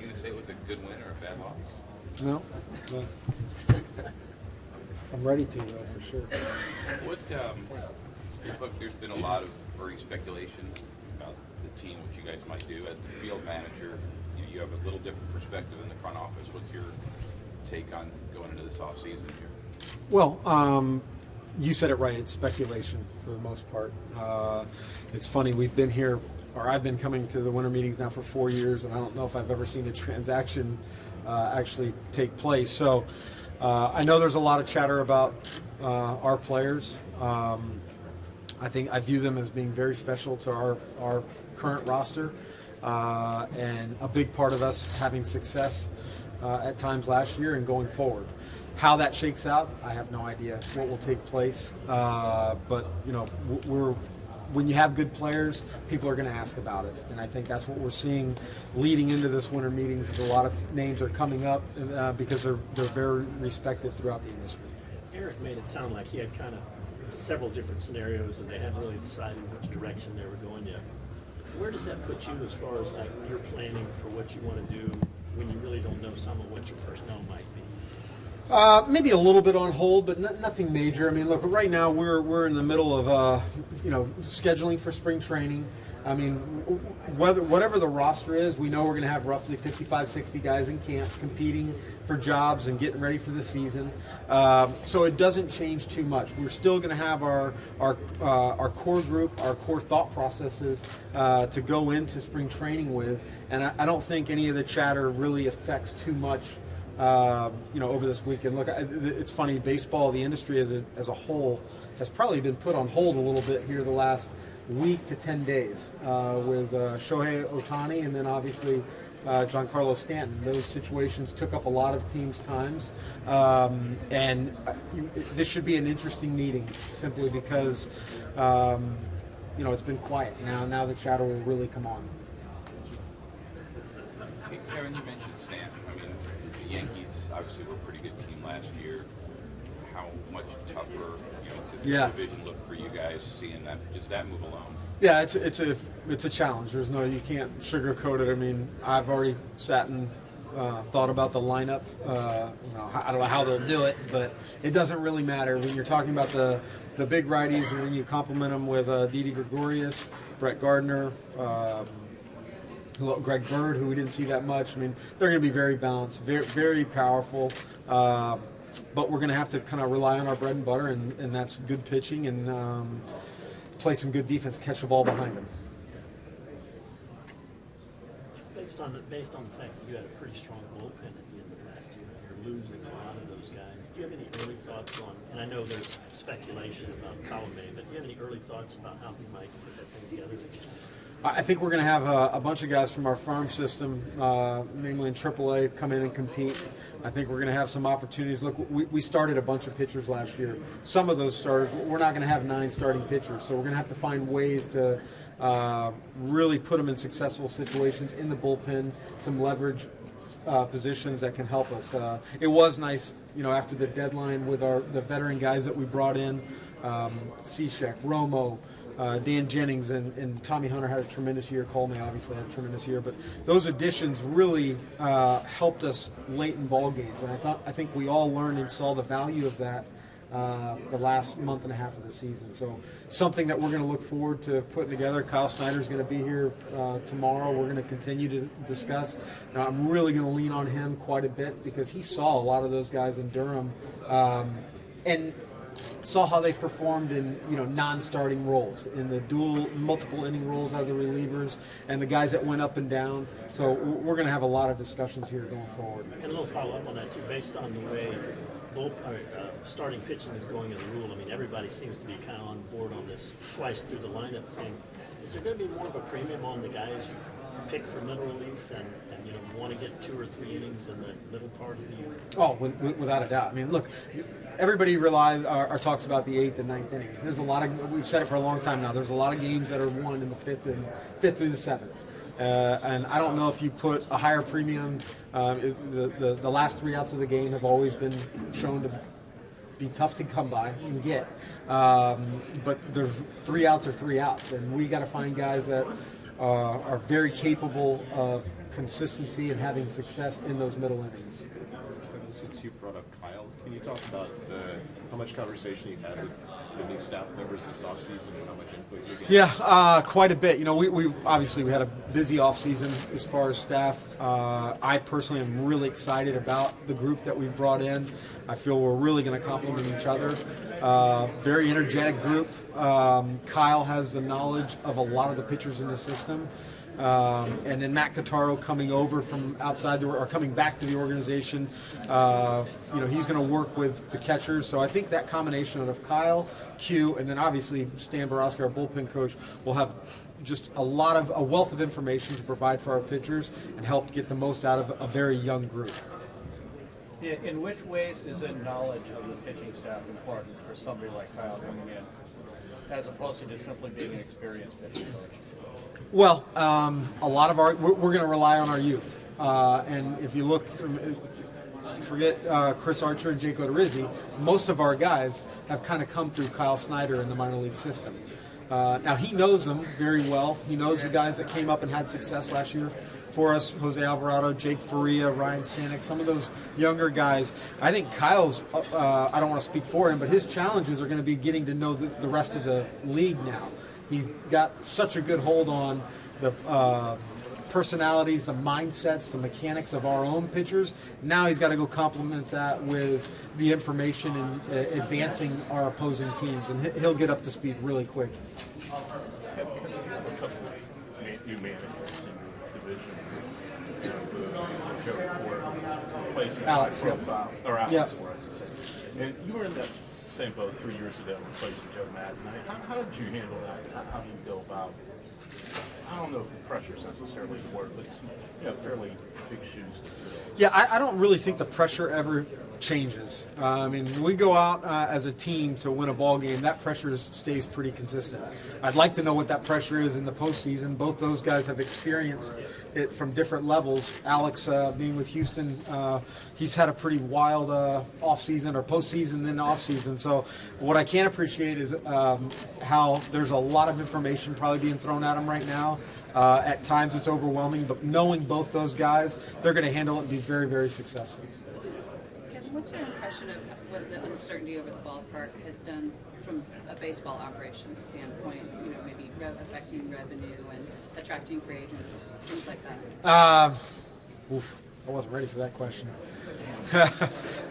you to say it was a good win or a bad loss? No. I'm ready to, though, for sure. Look, there's been a lot of early speculation about the team, what you guys might do. As the field manager, you have a little different perspective in the front office. What's your take on going into this offseason here? Well, you said it right. It's speculation for the most part. It's funny. We've been here, or I've been coming to the winter meetings now for 4 years, and I don't know if I've ever seen a transaction actually take place. So I know there's a lot of chatter about our players. I view them as being very special to our current roster, and a big part of us having success at times last year and going forward. How that shakes out, I have no idea what will take place. But when you have good players, people are going to ask about it, and I think that's what we're seeing leading into this winter meetings. Is a lot of names are coming up because they're very respected throughout the industry. Eric made it sound like he had kind of several different scenarios, and they hadn't really decided which direction they were going yet. Where does that put you as far as like your planning for what you want to do when you really don't know some of what your personnel might be? Maybe a little bit on hold, but nothing major. I mean, look, right now we're in the middle of scheduling for spring training. I mean, whatever the roster is, we know we're going to have roughly 55, 60 guys in camp competing for jobs and getting ready for the season. So it doesn't change too much. We're still going to have our core group, our core thought processes to go into spring training with, and I don't think any of the chatter really affects too much. Over this weekend. Look, it's funny, baseball, the industry as a whole, has probably been put on hold a little bit here the last week to 10 days with Shohei Ohtani and then obviously Giancarlo Stanton. Those situations took up a lot of teams' times. And this should be an interesting meeting simply because, it's been quiet. Now the chatter will really come on. Hey, Kevin, you mentioned Stanton. I mean, the Yankees obviously were a pretty good team last year. How much tougher, does the division look for you guys seeing that, just that move alone? Yeah, it's a challenge. You can't sugarcoat it. I mean, I've already sat and thought about the lineup. I don't know how they'll do it, but it doesn't really matter when you're talking about the big righties and then you complement them with Didi Gregorius, Brett Gardner. Greg Bird, who we didn't see that much. I mean, they're going to be very balanced, very, very powerful. But we're going to have to kind of rely on our bread and butter, and that's good pitching and play some good defense, catch the ball behind them. Based on the fact that you had a pretty strong bullpen at the end of last year, you're losing a lot of those guys. Do you have any early thoughts on? And I know there's speculation about Colomé, but do you have any early thoughts about how he might put that thing together? I think we're going to have a bunch of guys from our farm system, namely in AAA, come in and compete. I think we're going to have some opportunities. Look, we started a bunch of pitchers last year. Some of those starters, we're not going to have 9 starting pitchers, so we're going to have to find ways to really put them in successful situations in the bullpen, some leverage positions that can help us. It was nice, after the deadline with the veteran guys that we brought in, Cishek, Romo, Dan Jennings and Tommy Hunter had a tremendous year. Colomé obviously had a tremendous year, but those additions really helped us late in ball games, and I think we all learned and saw the value of that the last month and a half of the season. So something that we're going to look forward to putting together. Kyle Snyder's going to be here tomorrow. We're going to continue to discuss. Now, I'm really going to lean on him quite a bit because he saw a lot of those guys in Durham and saw how they performed in non-starting roles, in the multiple inning roles out of the relievers, and the guys that went up and down. So we're going to have a lot of discussions here going forward. And a little follow-up on that too, based on the way starting pitching is going as a rule. I mean, everybody seems to be kind of on board on this twice through the lineup thing. Is there going to be more of a premium on the guys you pick for middle relief and want to get 2 or 3 innings in the middle part of the year? Oh, without a doubt. I mean, look, everybody relies or talks about the 8th and 9th inning. There's a lot of, we've said it for a long time now, there's a lot of games that are won in the 5th through the 7th. And I don't know if you put a higher premium. The last 3 outs of the game have always been shown to be tough to come by and get. But there's 3 outs or 3 outs, and we got to find guys that are very capable of consistency and having success in those middle innings. Since you brought up Kyle, can you talk about how much conversation you've had with the new staff members this offseason and how much input you're getting? Yeah, quite a bit. You know, we obviously had a busy offseason as far as staff. I personally am really excited about the group that we've brought in. I feel we're really going to complement each other. Very energetic group. Kyle has the knowledge of a lot of the pitchers in the system. And then Matt Cattaro coming over from outside or coming back to the organization, he's going to work with the catchers. So I think that combination of Kyle, Q, and then obviously Stan Borowski, our bullpen coach, will have just a wealth of information to provide for our pitchers and help get the most out of a very young group. Yeah, in which ways is the knowledge of the pitching staff important for somebody like Kyle coming in, as opposed to just simply being an experienced pitching coach? Well, a lot of we're going to rely on our youth. And if you look, forget Chris Archer and Jake Odorizzi, most of our guys have kind of come through Kyle Snyder in the minor league system. Now, he knows them very well. He knows the guys that came up and had success last year for us, Jose Alvarado, Jake Faria, Ryan Stanek, some of those younger guys. I think Kyle's, I don't want to speak for him, but his challenges are going to be getting to know the rest of the league now. He's got such a good hold on the personalities, the mindsets, the mechanics of our own pitchers. Now he's got to go complement that with the information and advancing our opposing teams, and he'll get up to speed really quick. You managers in your division, Alex, profile, or Alex, yeah. or I should say. And you were in that same boat 3 years ago replacing Joe Madden. How did you handle that? How do you go about, I don't know if the pressure is necessarily the word, but it's fairly big shoes to fill. Yeah, I don't really think the pressure ever changes. I mean, when we go out as a team to win a ball game, that pressure stays pretty consistent. I'd like to know what that pressure is in the postseason. Both those guys have experienced it from different levels. Alex, being with Houston, he's had a pretty wild offseason or postseason then offseason. So what I can appreciate is how there's a lot of information probably being thrown at him right now. At times it's overwhelming, but knowing both those guys, they're going to handle it and be very, very successful. Kevin, what's your impression of what the uncertainty over the ballpark has done from a baseball operations standpoint, maybe affecting revenue and attracting free agents, things like that? I wasn't ready for that question.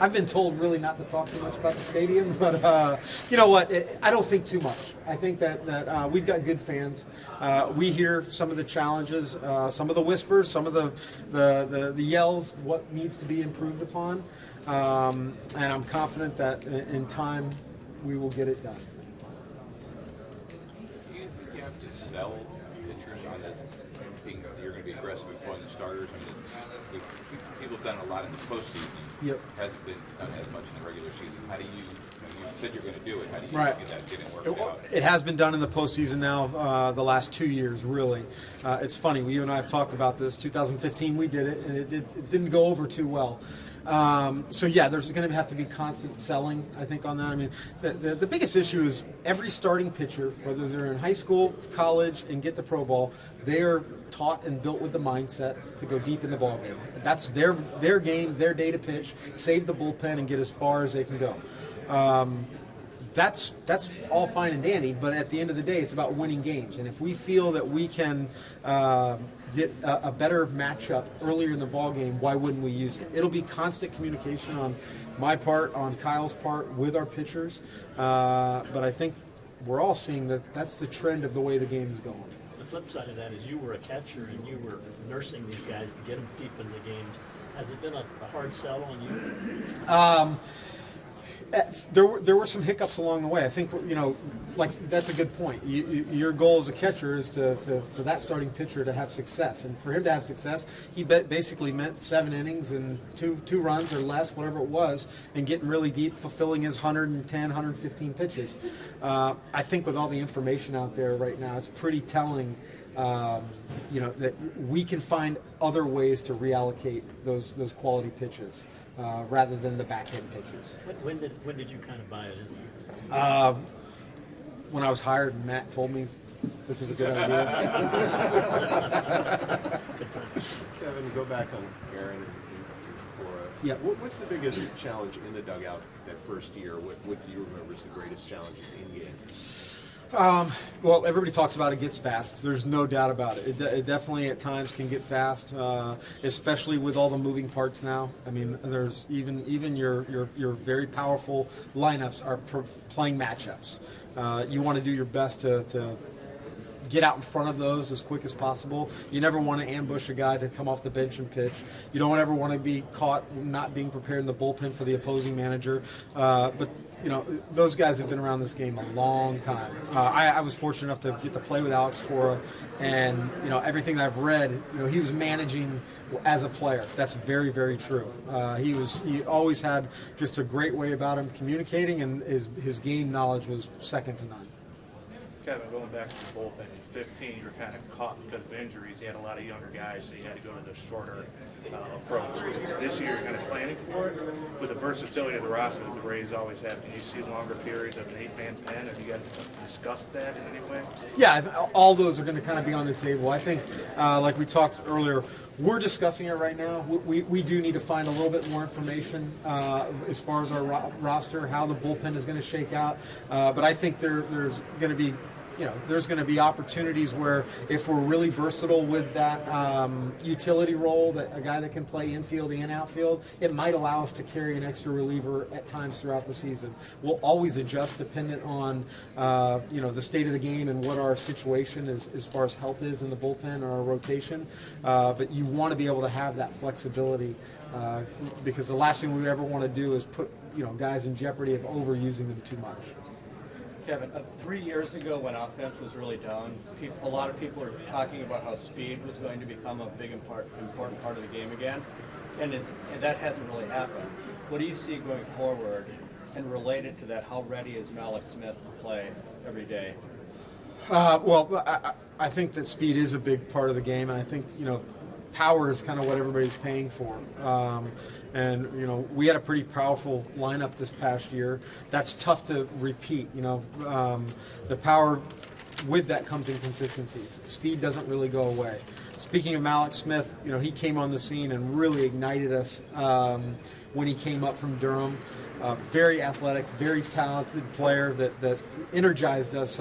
I've been told really not to talk too much about the stadium, but you know what? I don't think too much. I think that we've got good fans. We hear some of the challenges, some of the whispers, some of the yells, what needs to be improved upon, and I'm confident that in time we will get it done. Do you think you have to sell pitchers on that? Think you're going to be aggressive with pulling the starters? I mean, people have done a lot in the postseason. Yep. Hasn't been done as much in the regular season. How do you said you're going to do it. How do you Right. get that getting worked out? It has been done in the postseason now the last 2 years, really. It's funny. You and I have talked about this. 2015 we did it, and it didn't go over too well. So yeah, there's going to have to be constant selling, I think, on that. I mean, the biggest issue is every starting pitcher, whether they're in high school, college, and get the pro ball, they are taught and built with the mindset to go deep in the ball game. That's their game, their day to pitch, save the bullpen, and get as far as they can go. That's all fine and dandy, but at the end of the day, it's about winning games. And if we feel that we can get a better matchup earlier in the ball game, why wouldn't we use it? It'll be constant communication on my part, on Kyle's part, with our pitchers. But I think we're all seeing that that's the trend of the way the game is going. The flip side of that is you were a catcher and you were nursing these guys to get them deep in the game. Has it been a hard sell on you? There were some hiccups along the way. I think, like, that's a good point. Your goal as a catcher is for that starting pitcher to have success. And for him to have success, he basically meant 7 innings and two runs or less, whatever it was, and getting really deep, fulfilling his 110, 115 pitches. I think with all the information out there right now, it's pretty telling, that we can find other ways to reallocate those quality pitches rather than the back-end pitches. When did you kind of buy it in? When I was hired and Matt told me this is a good idea. Kevin, go back on Aaron and Cora. Yeah. What's the biggest challenge in the dugout that first year? What do you remember is the greatest challenges in game? Well, everybody talks about it gets fast. There's no doubt about it. It definitely at times can get fast, especially with all the moving parts now. I mean, there's even your very powerful lineups are playing matchups. You want to do your best to get out in front of those as quick as possible. You never want to ambush a guy to come off the bench and pitch. You don't ever want to be caught not being prepared in the bullpen for the opposing manager. But you know, those guys have been around this game a long time. I was fortunate enough to get to play with Alex Cora, and you know, everything that I've read, you know, he was managing as a player. That's very, very true. He always had just a great way about him communicating, and his game knowledge was second to none. Kevin, going back to the bullpen, in 15, you were kind of caught because of injuries. You had a lot of younger guys, so you had to go to the shorter approach. This year, you're kind of planning for it. With the versatility of the roster that the Rays always have, do you see longer periods of an 8-man pen? Have you guys discussed that in any way? Yeah, all those are going to kind of be on the table. I think, like we talked earlier, we're discussing it right now. We do need to find a little bit more information as far as our roster, how the bullpen is going to shake out. But I think there's going to be, you know, there's going to be opportunities where if we're really versatile with that utility role, that a guy that can play infield and outfield, it might allow us to carry an extra reliever at times throughout the season. We'll always adjust dependent on you know, the state of the game and what our situation is as far as health is in the bullpen or our rotation. But you want to be able to have that flexibility because the last thing we ever want to do is put, you know, guys in jeopardy of overusing them too much. Kevin, 3 years ago when offense was really down, a lot of people were talking about how speed was going to become a big important part of the game again, and that hasn't really happened. What do you see going forward? And related to that, how ready is Mallex Smith to play every day? Well, I think that speed is a big part of the game, and I think, you know, power is kind of what everybody's paying for. And, you know, we had a pretty powerful lineup this past year. That's tough to repeat, you know. The power, with that comes inconsistencies. Speed doesn't really go away. Speaking of Mallex Smith, you know, he came on the scene and really ignited us when he came up from Durham. Very athletic, very talented player that energized us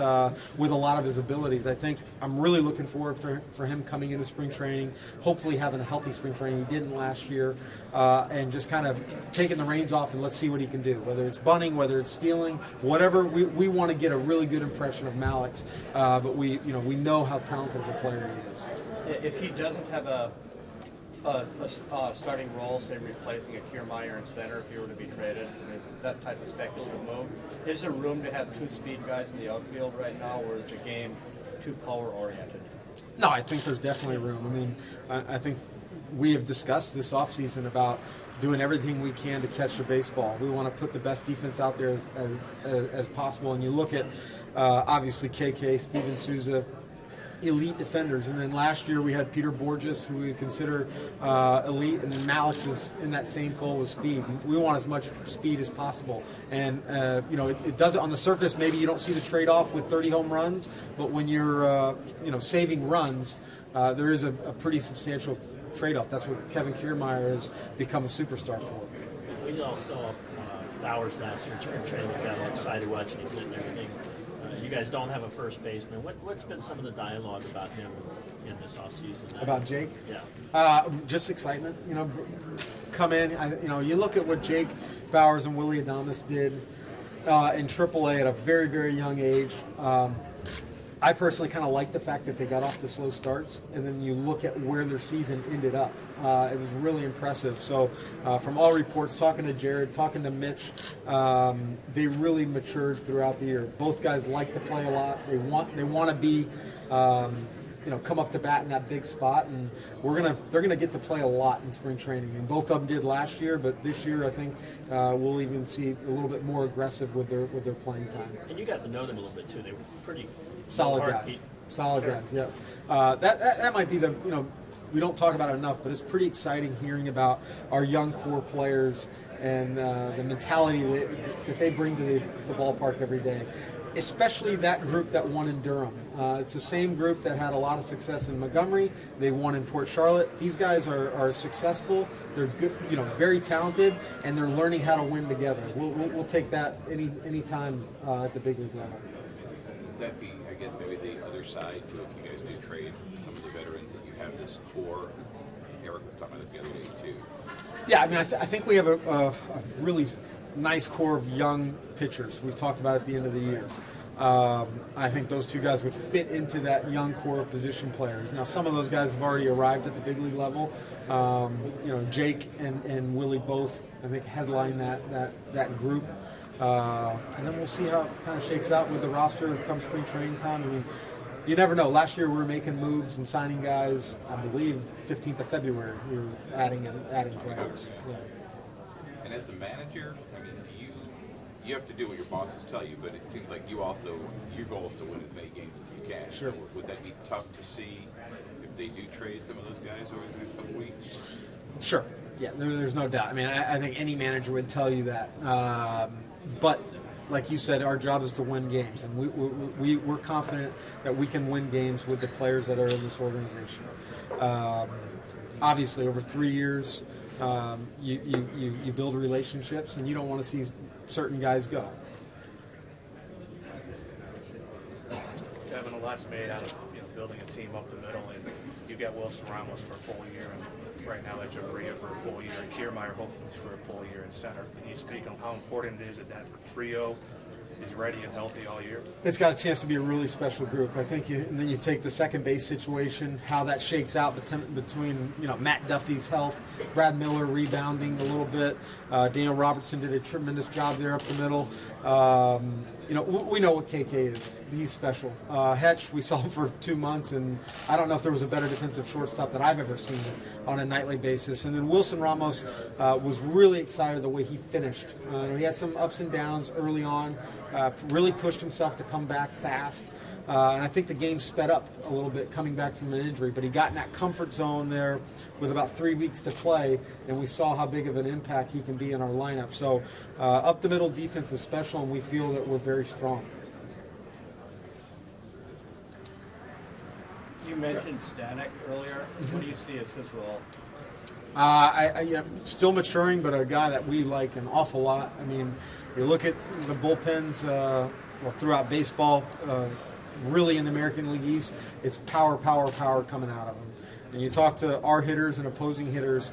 with a lot of his abilities. I think I'm really looking forward for him coming into spring training, hopefully having a healthy spring training. He didn't last year, and just kind of taking the reins off and let's see what he can do. Whether it's bunting, whether it's stealing, whatever, we want to get a really good impression of Mallex, but we know how talented of a player he is. If he doesn't have a starting role, say replacing a Kiermaier in center, if he were to be traded, that type of speculative move, is there room to have two speed guys in the outfield right now, or is the game too power oriented? No, I think there's definitely room. I mean, I think we have discussed this offseason about doing everything we can to catch the baseball. We want to put the best defense out there as possible. And you look at, obviously, KK, Steven Souza, elite defenders. And then last year we had Peter Borges, who we consider elite, and then Mallex is in that same fold with speed. We want as much speed as possible. And, you know, it does it on the surface. Maybe you don't see the trade-off with 30 home runs, but when you're, you know, saving runs, there is a pretty substantial trade-off. That's what Kevin Kiermaier has become a superstar for. We all saw Bowers last year in spring training. We got all excited watching him and everything. You guys don't have a first baseman. What's been some of the dialogue about him in this offseason? About Jake? Yeah. Just excitement. You know, come in. You know, you look at what Jake Bowers and Willie Adames did in AAA at a very, very young age. I personally kind of like the fact that they got off to slow starts, and then you look at where their season ended up. It was really impressive. So from all reports, talking to Jared, talking to Mitch, they really matured throughout the year. Both guys like to play a lot. They want to be, you know, come up to bat in that big spot, and they're gonna get to play a lot in spring training. And both of them did last year, but this year I think we'll even see a little bit more aggressive with their playing time. And you got to know them a little bit too. They were pretty solid guys. Solid guys. Yeah. That might be the, you know, we don't talk about it enough, but it's pretty exciting hearing about our young core players and the mentality that they bring to the ballpark every day, especially that group that won in Durham. It's the same group that had a lot of success in Montgomery. They won in Port Charlotte. These guys are successful. They're good, very talented, and they're learning how to win together. We'll take that any time at the big league level. Would that be, I guess, maybe the other side to if you guys do trade some of the veterans that you have this core? Eric was talking about it the other day too. Yeah, I mean, I think we have a really nice core of young pitchers. We've talked about at the end of the year. I think those two guys would fit into that young core of position players. Now, some of those guys have already arrived at the big league level. Jake and Willie both, I think, headline that group. And then we'll see how it kind of shakes out with the roster come spring training time. I mean, you never know. Last year we were making moves and signing guys. I believe 15th of February we were adding players. Yeah. And as a manager, I mean, you have to do what your bosses tell you, but it seems like your goal is to win as many games as you can. Sure. So would that be tough to see if they do trade some of those guys over the next couple of weeks? Sure. Yeah, there's no doubt. I mean, I think any manager would tell you that. But like you said, our job is to win games, and we're confident that we can win games with the players that are in this organization. Obviously, over 3 years, you build relationships, and you don't want to see certain guys go. Kevin, a lot's made out of building a team up the middle, and you got Wilson Ramos for a full year, and right now that's Maria for a full year, and Kiermaier hopefully for a full year in center. Can you speak on how important it is that trio is ready and healthy all year? It's got a chance to be a really special group. I think and then you take the second base situation, how that shakes out between Matt Duffy's health, Brad Miller rebounding a little bit. Daniel Robertson did a tremendous job there up the middle. We know what KK is. He's special. Hetch, we saw him for 2 months, and I don't know if there was a better defensive shortstop that I've ever seen on a nightly basis. And then Wilson Ramos was really excited the way he finished. He had some ups and downs early on, really pushed himself to come back fast. And I think the game sped up a little bit coming back from an injury, but he got in that comfort zone there with about 3 weeks to play, and we saw how big of an impact he can be in our lineup. So up the middle defense is special, and we feel that we're very strong. You mentioned Stanek earlier. What do you see as his role? Still maturing, but a guy that we like an awful lot. I mean, you look at the bullpens throughout baseball, really in the American League East, it's power coming out of them. And you talk to our hitters and opposing hitters,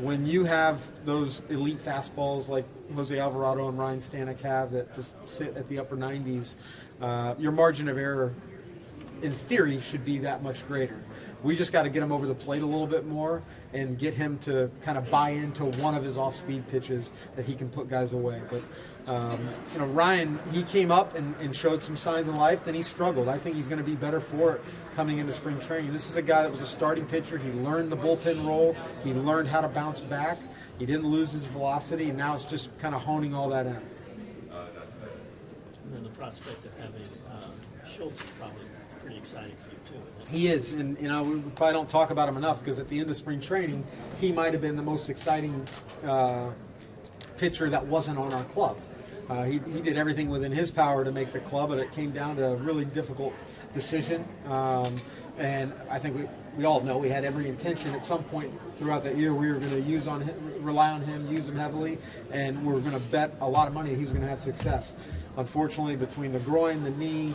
when you have those elite fastballs like Jose Alvarado and Ryan Stanek have that just sit at the upper 90s, your margin of error in theory should be that much greater. We just got to get him over the plate a little bit more and get him to kind of buy into one of his off-speed pitches that he can put guys away. But Ryan, he came up and showed some signs of life, then he struggled. I think he's going to be better for it coming into spring training. This is a guy that was a starting pitcher. He learned the bullpen role. He learned how to bounce back. He didn't lose his velocity, and now it's just kind of honing all that in. And then the prospect of having Schultz is probably pretty exciting for you too, isn't it? He is, and we probably don't talk about him enough because at the end of spring training, he might have been the most exciting pitcher that wasn't on our club. He did everything within his power to make the club, but it came down to a really difficult decision. And I think we all know we had every intention at some point throughout that year we were going to rely on him, use him heavily, and we were going to bet a lot of money he was going to have success. Unfortunately, between the groin, the knee,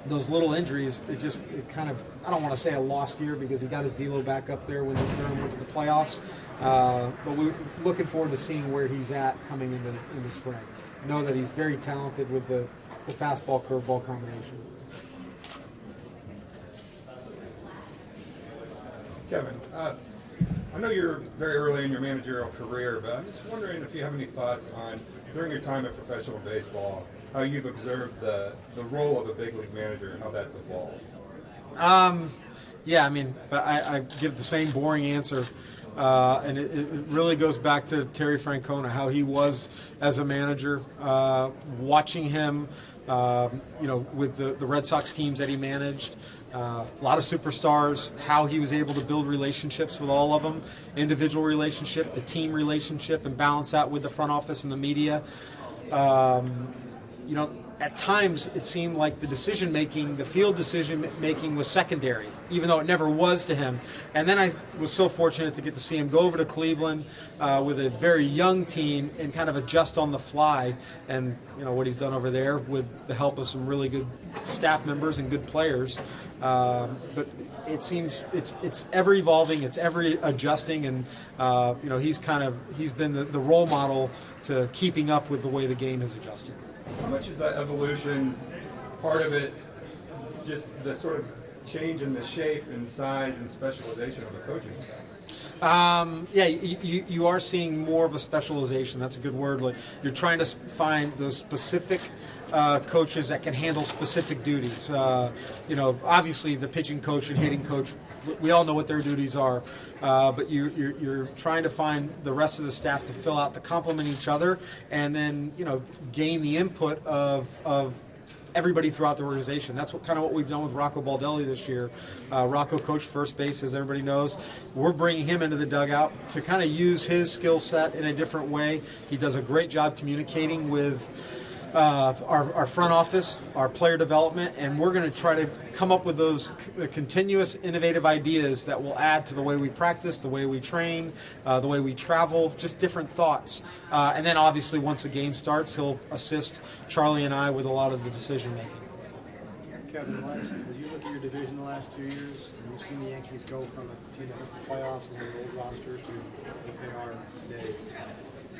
those little injuries, it kind of, I don't want to say a lost year because he got his velo back up there when Durham went to the playoffs. But we're looking forward to seeing where he's at coming into spring. Know that he's very talented with the fastball curveball combination. Kevin, I know you're very early in your managerial career, but I'm just wondering if you have any thoughts on, during your time in professional baseball, how you've observed the role of a big league manager and how that's evolved. Yeah, I mean, I give the same boring answer, and it really goes back to Terry Francona, how he was as a manager, watching him, with the Red Sox teams that he managed. A lot of superstars, how he was able to build relationships with all of them, individual relationship, the team relationship, and balance out with the front office and the media. at times it seemed like the decision making, the field decision making was secondary, even though it never was to him. And then I was so fortunate to get to see him go over to Cleveland with a very young team and kind of adjust on the fly. And what he's done over there with the help of some really good staff members and good players. But it seems it's ever evolving, it's ever adjusting, and he's been the role model to keeping up with the way the game has adjusted. How much is that evolution, part of it, just the sort of change in the shape and size and specialization of the coaching staff? You are seeing more of a specialization. That's a good word. Like, you're trying to find those specific coaches that can handle specific duties. Obviously the pitching coach and hitting coach, we all know what their duties are, but you're trying to find the rest of the staff to fill out, to complement each other, and then gain the input of everybody throughout the organization. That's what we've done with Rocco Baldelli this year. Rocco coached first base, as everybody knows. We're bringing him into the dugout to kind of use his skill set in a different way. He does a great job communicating with our front office, our player development, and we're going to try to come up with those continuous innovative ideas that will add to the way we practice, the way we train, the way we travel, just different thoughts. And then obviously once the game starts, he'll assist Charlie and I with a lot of the decision making. Kevin, as you look at your division the last 2 years, you've seen the Yankees go from a team that missed the playoffs and had an old roster to what they are today.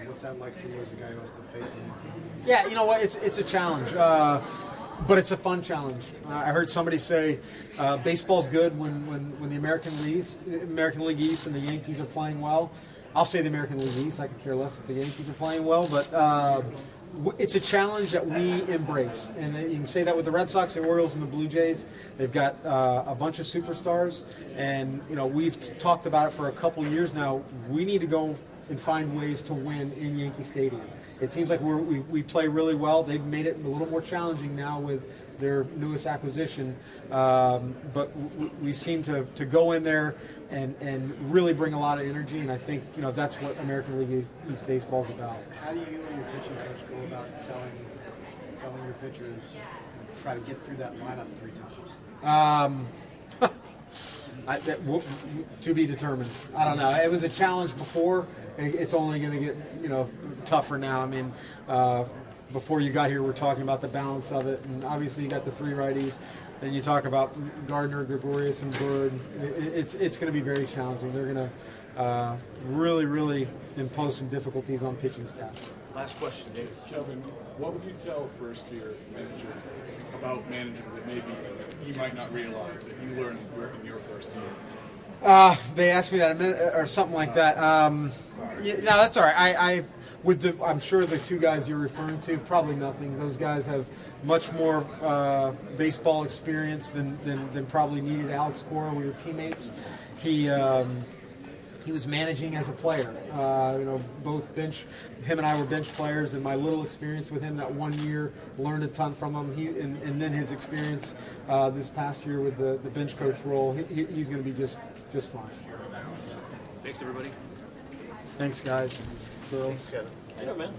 What's that like for you as a guy who has to face them? Yeah, you know what? It's a challenge, but it's a fun challenge. I heard somebody say baseball's good when the American League East and the Yankees are playing well. I'll say the American League East. I could care less if the Yankees are playing well, but it's a challenge that we embrace. And you can say that with the Red Sox, the Orioles, and the Blue Jays. They've got a bunch of superstars, and we've talked about it for a couple years now. We need to go and find ways to win in Yankee Stadium. It seems like we play really well. They've made it a little more challenging now with their newest acquisition, but we seem to go in there and really bring a lot of energy, and I think that's what American League East baseball is about. How do you and your pitching coach go about telling your pitchers try to get through that lineup 3 times? To be determined. I don't know. It was a challenge before. It's only going to get tougher now. I mean, before you got here, we're talking about the balance of it, and obviously you got the 3 righties. Then you talk about Gardner, Gregorius, and Bird. It's going to be very challenging. They're going to really impose some difficulties on pitching staffs. Last question, Dave. Kevin, what would you tell a first-year manager about managing that maybe you might not realize that you learned in your first year? They asked me that a minute or something like that. No, that's all right. I'm sure the 2 guys you're referring to, probably nothing. Those guys have much more baseball experience than probably needed. Alex Cora, we were teammates. He was managing as a player. Both him and I were bench players, and my little experience with him that 1 year, learned a ton from him. And then his experience this past year with the bench coach role, he's going to be just fine. Thanks, everybody. Thanks, guys. Girl. Thanks, Kevin. Yeah, man.